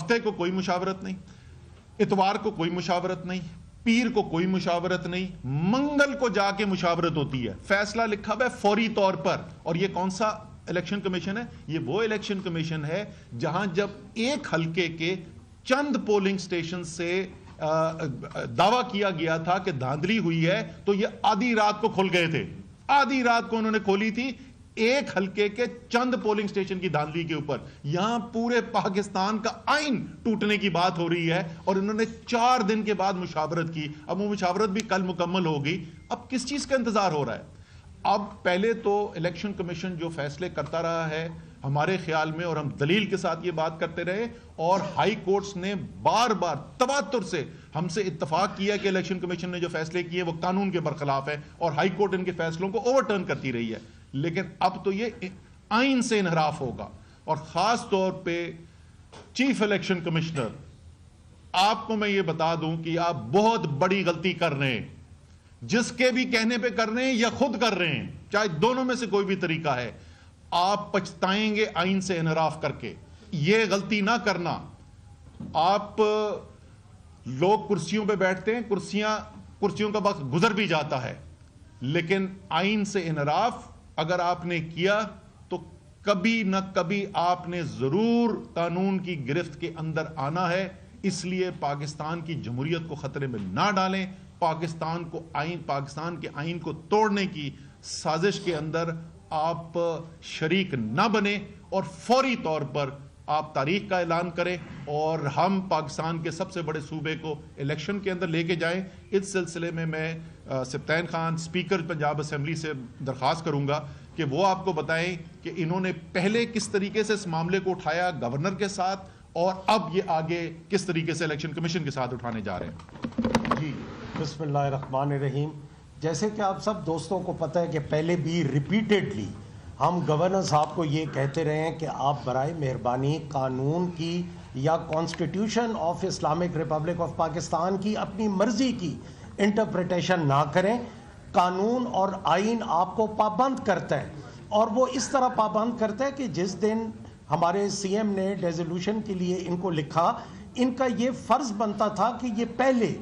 ہفتے کو کوئی مشاورت نہیں، اتوار کو کوئی مشاورت نہیں، پیر کو کوئی مشاورت نہیں، منگل کو جا کے مشاورت ہوتی ہے، فیصلہ لکھا ہوا ہے فوری طور پر۔ اور یہ کون سا الیکشن کمیشن ہے؟ یہ وہ الیکشن کمیشن ہے جہاں جب ایک حلقے کے چند پولنگ سٹیشن سے دعویٰ کیا گیا تھا کہ دھاندلی ہوئی ہے تو یہ آدھی رات کو کھل گئے تھے، آدھی رات کو انہوں نے کھولی تھی ایک حلقے کے چند پولنگ سٹیشن کی دھاندلی کے اوپر۔ یہاں پورے پاکستان کا آئین ٹوٹنے کی بات ہو رہی ہے اور انہوں نے 4 دن کے بعد مشاورت کی۔ اب وہ مشاورت بھی کل مکمل ہوگی۔ اب کس چیز کا انتظار ہو رہا ہے؟ اب پہلے تو الیکشن کمیشن جو فیصلے کرتا رہا ہے ہمارے خیال میں، اور ہم دلیل کے ساتھ یہ بات کرتے رہے، اور ہائی کورٹس نے بار بار تواتر سے ہم سے اتفاق کیا کہ الیکشن کمیشن نے جو فیصلے کیے وہ قانون کے برخلاف ہے، اور ہائی کورٹ ان کے فیصلوں کو اوور ٹرن کرتی رہی ہے۔ لیکن اب تو یہ آئین سے انحراف ہوگا، اور خاص طور پہ چیف الیکشن کمشنر، آپ کو میں یہ بتا دوں کہ آپ بہت بڑی غلطی کر رہے ہیں، جس کے بھی کہنے پہ کر رہے ہیں یا خود کر رہے ہیں، چاہے دونوں میں سے کوئی بھی طریقہ ہے، آپ پچھتائیں گے آئین سے انحراف کر کے۔ یہ غلطی نہ کرنا۔ آپ لوگ کرسیوں پہ بیٹھتے ہیں، کرسیوں کا وقت گزر بھی جاتا ہے، لیکن آئین سے انحراف اگر آپ نے کیا تو کبھی نہ کبھی آپ نے ضرور قانون کی گرفت کے اندر آنا ہے۔ اس لیے پاکستان کی جمہوریت کو خطرے میں نہ ڈالیں، پاکستان کے آئین کو توڑنے کی سازش کے اندر آپ شریک نہ بنیں، اور فوری طور پر آپ تاریخ کا اعلان کریں اور ہم پاکستان کے سب سے بڑے صوبے کو الیکشن کے اندر لے کے جائیں۔ اس سلسلے میں سبطین خان اسپیکر پنجاب اسمبلی سے درخواست کروں گا کہ وہ آپ کو بتائیں کہ انہوں نے پہلے کس طریقے سے اس معاملے کو اٹھایا گورنر کے ساتھ، اور اب یہ آگے کس طریقے سے الیکشن کمیشن کے ساتھ اٹھانے جا رہے ہیں۔ جی بسم اللہ الرحمن الرحیم۔ جیسے کہ آپ سب دوستوں کو پتہ ہے کہ پہلے بھی ریپیٹڈلی ہم گورنر صاحب کو یہ کہتے رہے ہیں کہ آپ برائے مہربانی قانون کی یا constitution of Islamic republic of Pakistan کی اپنی مرضی کی انٹرپریٹیشن نہ کریں۔ قانون اور آئین آپ کو پابند کرتا ہے، اور وہ اس طرح پابند کرتا ہے کہ جس دن ہمارے سی ایم نے ریزولوشن کے لیے ان کو لکھا، ان کا یہ فرض بنتا تھا کہ یہ پہلے